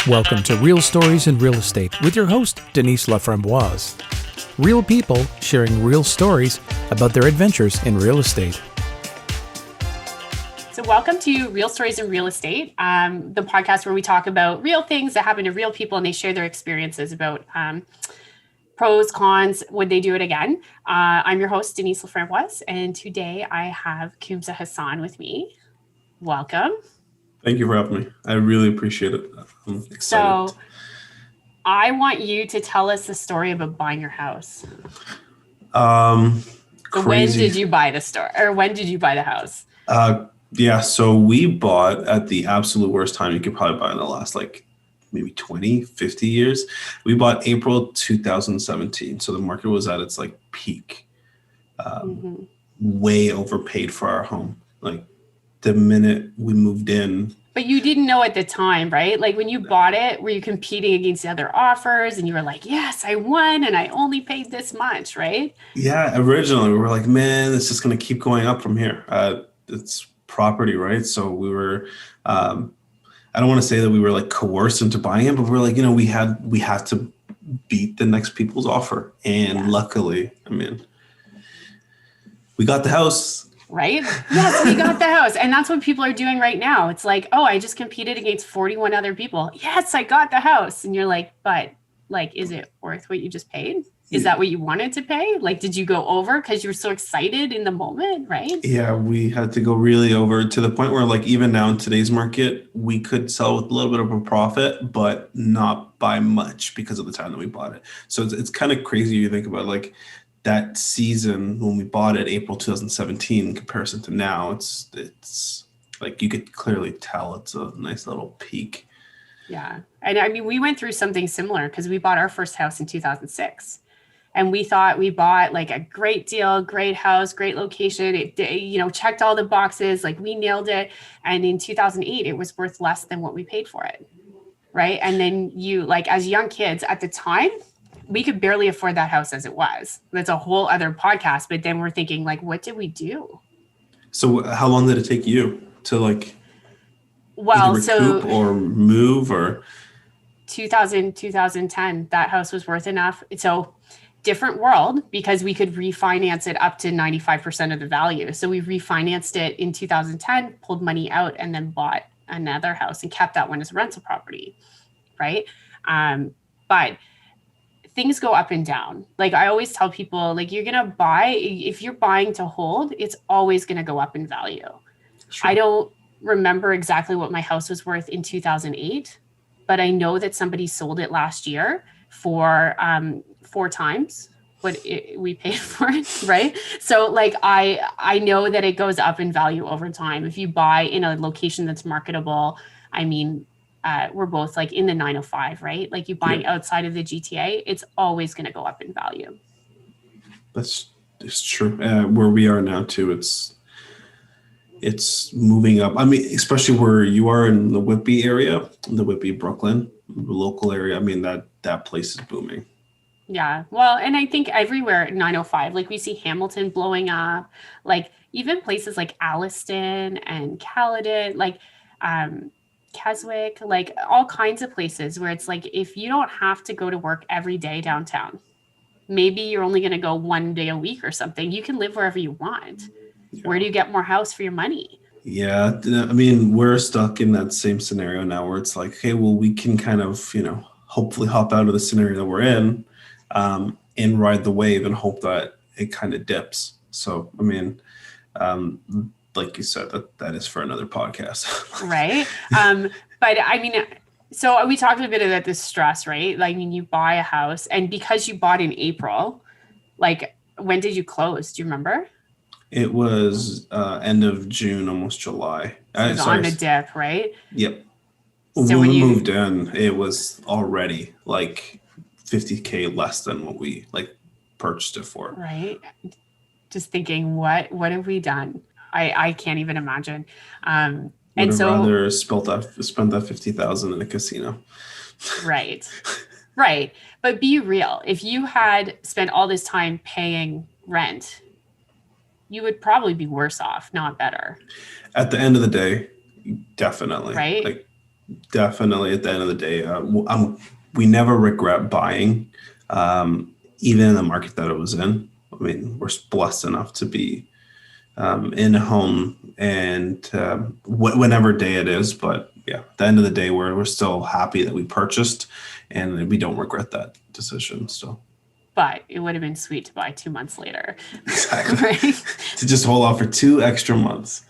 Welcome to Real Stories in Real Estate with your host, Denise Laframboise. Real people sharing real stories about their adventures in real estate. So welcome to Real Stories in Real Estate, the podcast where we talk about real things that happen to real people and they share their experiences about pros, cons, would they do it again? I'm your host, Denise Laframboise, and today I have Kumssa Hassan with me. Welcome. Thank you for having me. I really appreciate it. I'm excited. So I want you to tell us the story about buying your house. When did you buy the store, or when did you buy the house? So we bought at the absolute worst time you could probably buy in the last maybe 20, 50 years. We bought April 2017. So the market was at its peak. Way overpaid for our home. The minute we moved in. But you didn't know at the time, right? Like when you bought it, were you competing against other offers and you were like, yes, I won and I only paid this much, right? Yeah, originally we were like, man, it's just going to keep going up from here. It's property, right? So we were, I don't want to say that we were coerced into buying it, but we were we had to beat the next people's offer. And luckily, we got the house. Right? Yes, we got the house. And that's what people are doing right now. It's like, oh, I just competed against 41 other people. Yes, I got the house. And you're like, but is it worth what you just paid? Is that what you wanted to pay? Did you go over because you were so excited in the moment, right? Yeah, we had to go really over to the point where even now in today's market, we could sell with a little bit of a profit, but not by much because of the time that we bought it. So it's kind of crazy you think about that season when we bought it, April 2017, in comparison to now, it's you could clearly tell it's a nice little peak. Yeah. And we went through something similar because we bought our first house in 2006 and we thought we bought a great deal, great house, great location. It, checked all the boxes, we nailed it. And in 2008, it was worth less than what we paid for it. Right. And then as young kids at the time, we could barely afford that house as it was. That's a whole other podcast. But then we're thinking, what did we do? So how long did it take you to recoup or move or? 2010, that house was worth enough. So different world because we could refinance it up to 95% of the value. So we refinanced it in 2010, pulled money out and then bought another house and kept that one as a rental property. Right. But things go up and down. I always tell people, you're going to buy, if you're buying to hold, it's always going to go up in value. Sure. I don't remember exactly what my house was worth in 2008, but I know that somebody sold it last year for 4 times what we paid for it. Right. So I know that it goes up in value over time. If you buy in a location that's marketable, we're both in the 905, right? You buying outside of the GTA, it's always going to go up in value. It's true. Where we are now too, it's moving up. Especially where you are in the Whitby area, the Whitby, Brooklyn, the local area. That place is booming. Yeah. Well, and I think everywhere at 905, we see Hamilton blowing up, even places like Alliston and Caledon, Keswick, all kinds of places where it's if you don't have to go to work every day downtown, maybe you're only going to go 1 day a week or something. You can live wherever you want. Yeah. Where do you get more house for your money? Yeah. We're stuck in that same scenario now where it's okay, well, we can kind of, hopefully hop out of the scenario that we're in and ride the wave and hope that it kind of dips. So, like you said, that is for another podcast. Right. But so we talked a bit about this stress, right? You buy a house and because you bought in April, when did you close? Do you remember? It was end of June, almost July. So it was on the dip, right? Yep. So when we moved in, it was already $50,000 less than what we purchased it for. Right. Just thinking, what have we done? I can't even imagine. And so rather spent that $50,000 in a casino. Right. Right. But be real. If you had spent all this time paying rent, you would probably be worse off, not better. At the end of the day, definitely. Right. definitely at the end of the day, we never regret buying, even in the market that it was in. I mean, we're blessed enough to be in a home and whenever day it is. But yeah, at the end of the day, we're still happy that we purchased, and we don't regret that decision. So, But it would have been sweet to buy 2 months later. exactly. Right? To just hold off for 2 extra months.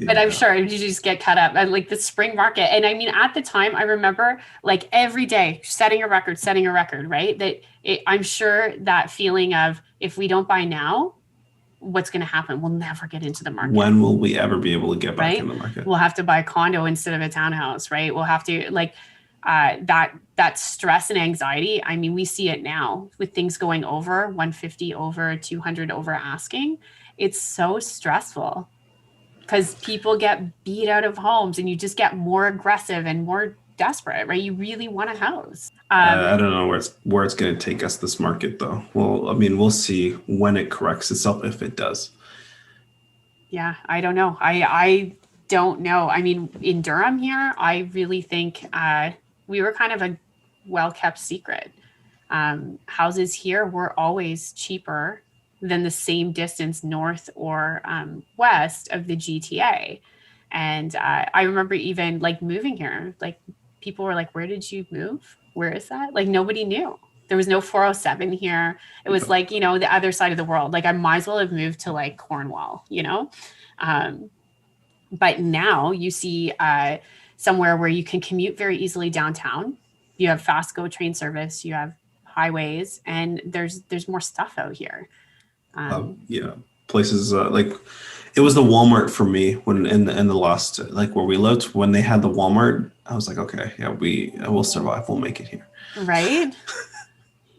But I'm sure you just get cut up at like the spring market. And I mean, at the time, I remember like every day setting a record, right? I'm sure that feeling of if we don't buy now, what's going to happen? We'll never get into the market. When will we ever be able to get back in the market? We'll have to buy a condo instead of a townhouse, right? We'll have to that stress and anxiety. I mean, we see it now with things going over 150, over 200, over asking. It's so stressful because people get beat out of homes and you just get more aggressive and more desperate, right? You really want a house. I don't know where it's going to take us, this market, though. Well, I mean, we'll see when it corrects itself, if it does. Yeah, I don't know. I don't know. I mean, in Durham here, I really think we were kind of a well-kept secret. Houses here were always cheaper than the same distance north or west of the GTA. And I remember even like moving here, like people were like, where did you move? Where is that? Like nobody knew. There was no 407 here. It was like, the other side of the world. Like I might as well have moved to like Cornwall, But now you see somewhere where you can commute very easily downtown. You have fast GO train service, you have highways, and there's more stuff out here. Places like it was the Walmart for me when in the last, like where we lived, when they had the Walmart, I was like, okay, yeah, we'll survive. We'll make it here. Right.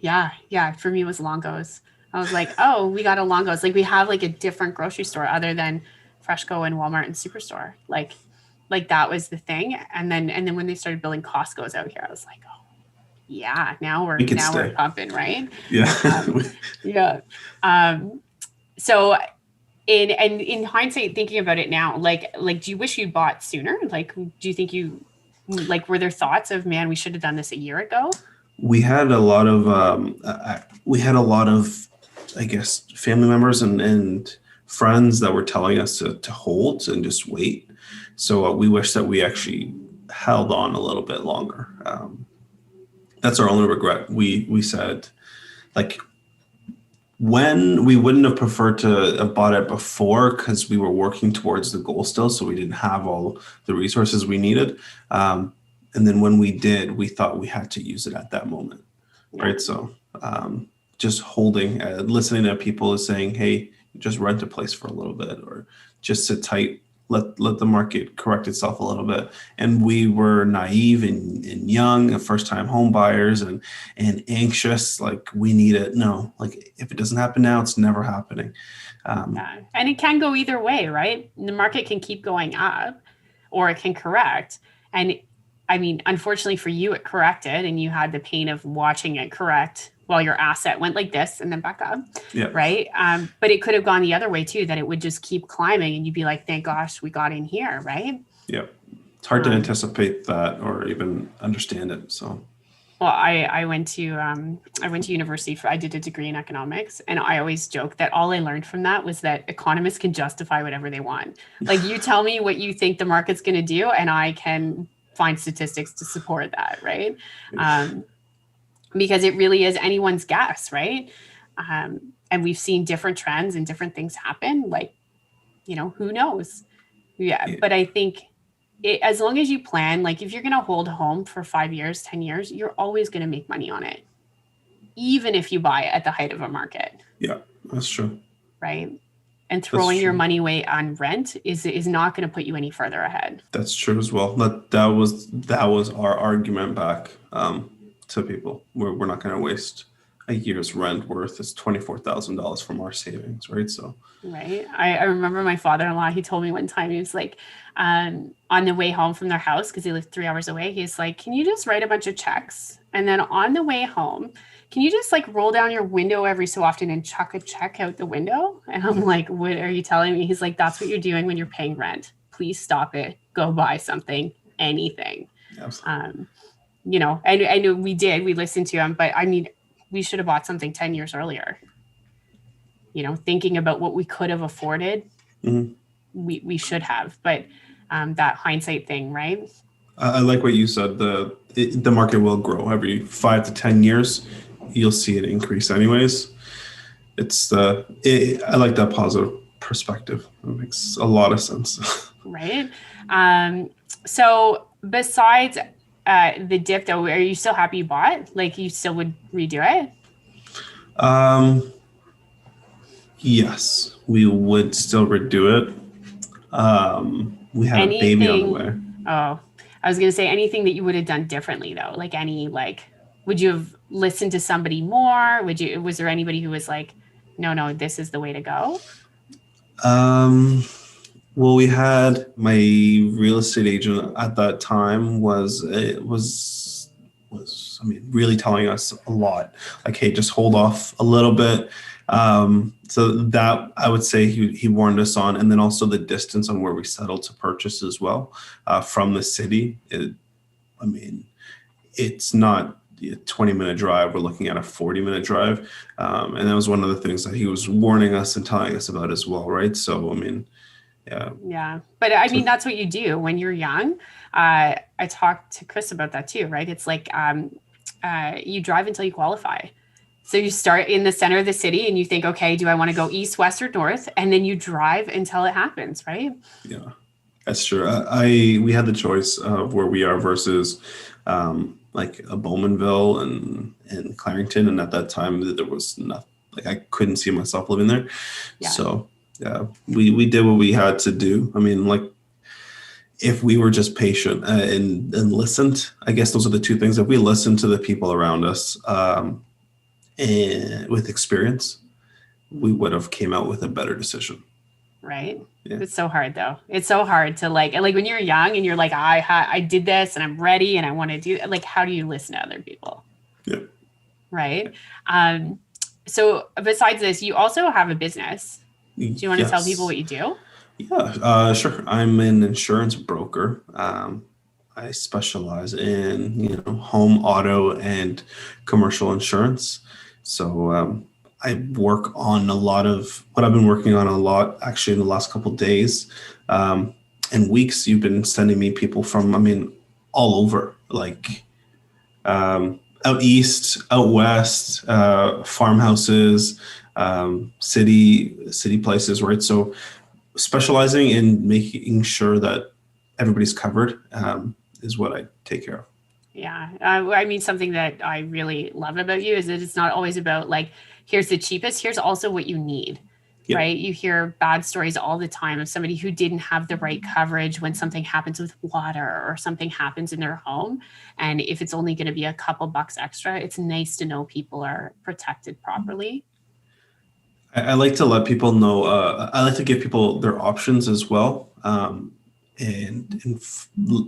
Yeah. For me, it was Longo's. I was like, oh, we got a Longo's. Like we have like a different grocery store other than Freshco and Walmart and Superstore. Like that was the thing. And then when they started building Costco's out here, I was like, oh yeah, now we're pumping, right? Yeah. Yeah. So in hindsight, thinking about it now, like, do you wish you'd bought sooner? Like, do you think were there thoughts of, man, we should have done this a year ago? We had a lot of, I guess, family members and friends that were telling us to hold and just wait. So we wish that we actually held on a little bit longer. That's our only regret. We said, like, when we wouldn't have preferred to have bought it before because we were working towards the goal still, so we didn't have all the resources we needed. And then when we did, we thought we had to use it at that moment, right? So just holding, listening to people saying, hey, just rent a place for a little bit or just sit tight, let the market correct itself a little bit. And we were naive and young, first-time home buyers and anxious, like we need it. No, like if it doesn't happen now, it's never happening. And it can go either way, right? The market can keep going up or it can correct. And I mean, unfortunately for you, it corrected and you had the pain of watching it correct while your asset went like this and then back up, right? But it could have gone the other way too, that it would just keep climbing and you'd be like, thank gosh, we got in here, right? Yeah. It's hard to anticipate that or even understand it, so. Well, I went to university I did a degree in economics, and I always joke that all I learned from that was that economists can justify whatever they want. Like you tell me what you think the market's going to do, and I can find statistics to support that, right? Because it really is anyone's guess, right? And we've seen different trends and different things happen. Like, who knows? Yeah. But I think as long as you plan, like if you're going to hold a home for 5 years, 10 years, you're always going to make money on it, even if you buy it at the height of a market. Yeah, that's true. Right. And throwing your money away on rent is not going to put you any further ahead. That's true as well. That was our argument back to people. We're not going to waste a year's rent worth is $24,000 from our savings, right? So, right. I remember my father-in-law, he told me one time, he was like, on the way home from their house, because they lived 3 hours away, he's like, can you just write a bunch of checks? And then on the way home, can you just like roll down your window every so often and chuck a check out the window? And I'm like, what are you telling me? He's like, that's what you're doing when you're paying rent. Please stop it. Go buy something anything. Absolutely. I know we listened to him, but I mean, we should have bought something 10 years earlier. Thinking about what we could have afforded, we should have, but that hindsight thing, right? I like what you said. The market will grow every 5 to 10 years. You'll see it increase anyways. I like that positive perspective. It makes a lot of sense. Right. So besides the dip, though, are you still happy you bought? Like, you still would redo it? Yes, we would still redo it. We had a baby on the way. Oh, I was going to say anything that you would have done differently, though. Like would you have listened to somebody more? Was there anybody who was like, no, this is the way to go? Well, we had my real estate agent at that time was really telling us a lot, like, hey, just hold off a little bit. So that, I would say, he warned us on, and then also the distance on where we settled to purchase as well, from the city. It's not a 20-minute drive. We're looking at a 40-minute drive. And that was one of the things that he was warning us and telling us about as well, right? So, yeah. Yeah. But I mean, that's what you do when you're young. I talked to Chris about that too, right? It's like you drive until you qualify. So you start in the center of the city and you think, okay, do I want to go east, west, or north? And then you drive until it happens, right? Yeah, that's true. We had the choice of where we are versus like a Bowmanville and Clarington. And at that time, there was nothing, like, I couldn't see myself living there. Yeah. So yeah, we did what we had to do. I mean, like, if we were just patient and listened, I guess those are the two things. If we listened to the people around us, and with experience, we would have came out with a better decision. Right. Yeah. It's so hard, though. It's so hard to like when you're young and you're like, I did this and I'm ready and I want to do it. Like, how do you listen to other people? Yeah. Right. So besides this, you also have a business. Do you want to tell people what you do? Yeah, sure. I'm an insurance broker. I specialize in, home, auto, and commercial insurance. So I work on a lot of what I've been working on a lot, actually, in the last couple of days and weeks. You've been sending me people from, all over, like out east, out west, farmhouses, city places, right? So specializing in making sure that everybody's covered is what I take care of. Yeah. Something that I really love about you is that it's not always about like, here's the cheapest, here's also what you need, right? You hear bad stories all the time of somebody who didn't have the right coverage when something happens with water or something happens in their home. And if it's only going to be a couple bucks extra, it's nice to know people are protected properly. I like to let people know, I like to give people their options as well.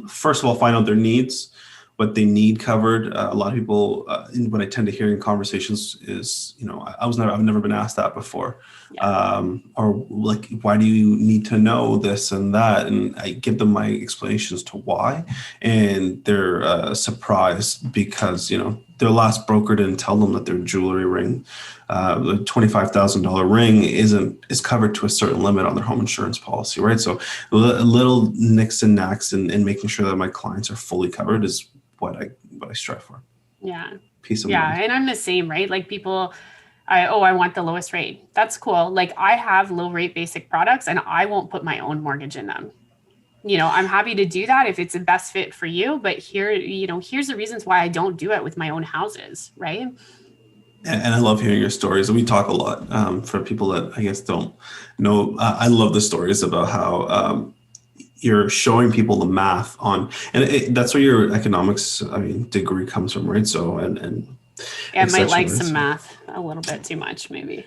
First of all, find out their needs, what they need covered. A lot of people, what I tend to hear in conversations is, I've never been asked that before. Or like, why do you need to know this and that? And I give them my explanations to why. And they're surprised because, their last broker didn't tell them that their jewelry ring, the $25,000 ring is covered to a certain limit on their home insurance policy, right? So a little nicks and knacks and making sure that my clients are fully covered is what I strive for. Yeah. Peace of mind. And I'm the same, right? Like people, I want the lowest rate. That's cool. Like I have low rate basic products and I won't put my own mortgage in them. I'm happy to do that if it's the best fit for you, but here's the reasons why I don't do it with my own houses, right? And I love hearing your stories. And we talk a lot for people that I guess don't know. I love the stories about how you're showing people the math on, and that's where your economics, degree comes from, right? So, and I might like some math a little bit too much, maybe.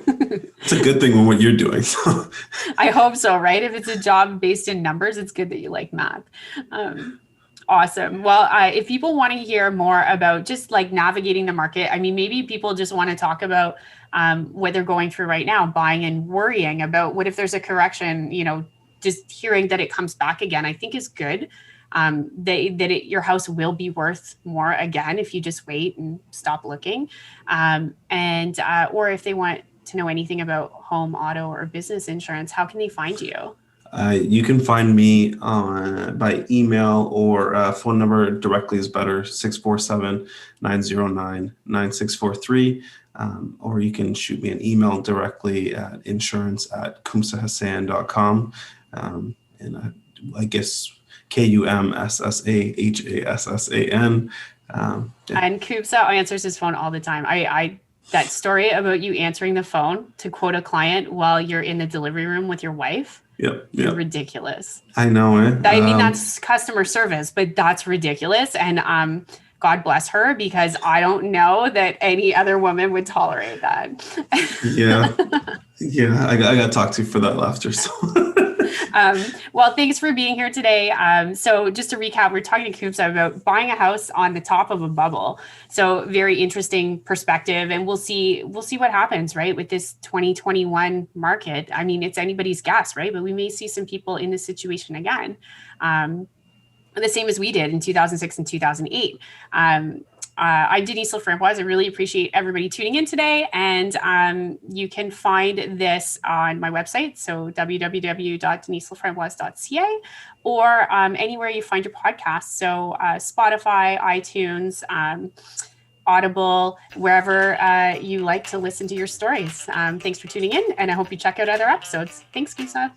It's a good thing when what you're doing. So. I hope so, right? If it's a job based in numbers, it's good that you like math. Awesome. Well, if people want to hear more about just like navigating the market, maybe people just want to talk about what they're going through right now, buying and worrying about what if there's a correction, just hearing that it comes back again, I think is good. your house will be worth more again if you just wait and stop looking. Or if they want to know anything about home, auto, or business insurance, how can they find you? You can find me by email or phone number directly is better, 647-909-9643. Or you can shoot me an email directly at insurance@kumssahassan.com. And I guess KUMSSAHASSAN. And Kumssa answers his phone all the time. That story about you answering the phone to quote a client while you're in the delivery room with your wife. Yep. You're ridiculous. I know it. I mean, that's customer service, but that's ridiculous. And God bless her, because I don't know that any other woman would tolerate that. Yeah. I got talked to for that laughter. So. Well, thanks for being here today. So just to recap, we're talking to Kumssa about buying a house on the top of a bubble. So very interesting perspective, and we'll see what happens, right, with this 2021 market. I mean, it's anybody's guess, right? But we may see some people in this situation again, the same as we did in 2006 and 2008. I'm Denise Laframboise. I really appreciate everybody tuning in today. And you can find this on my website, so www.deniselaframboise.ca, or anywhere you find your podcasts. So Spotify, iTunes, Audible, wherever you like to listen to your stories. Thanks for tuning in, and I hope you check out other episodes. Thanks, Kumssa.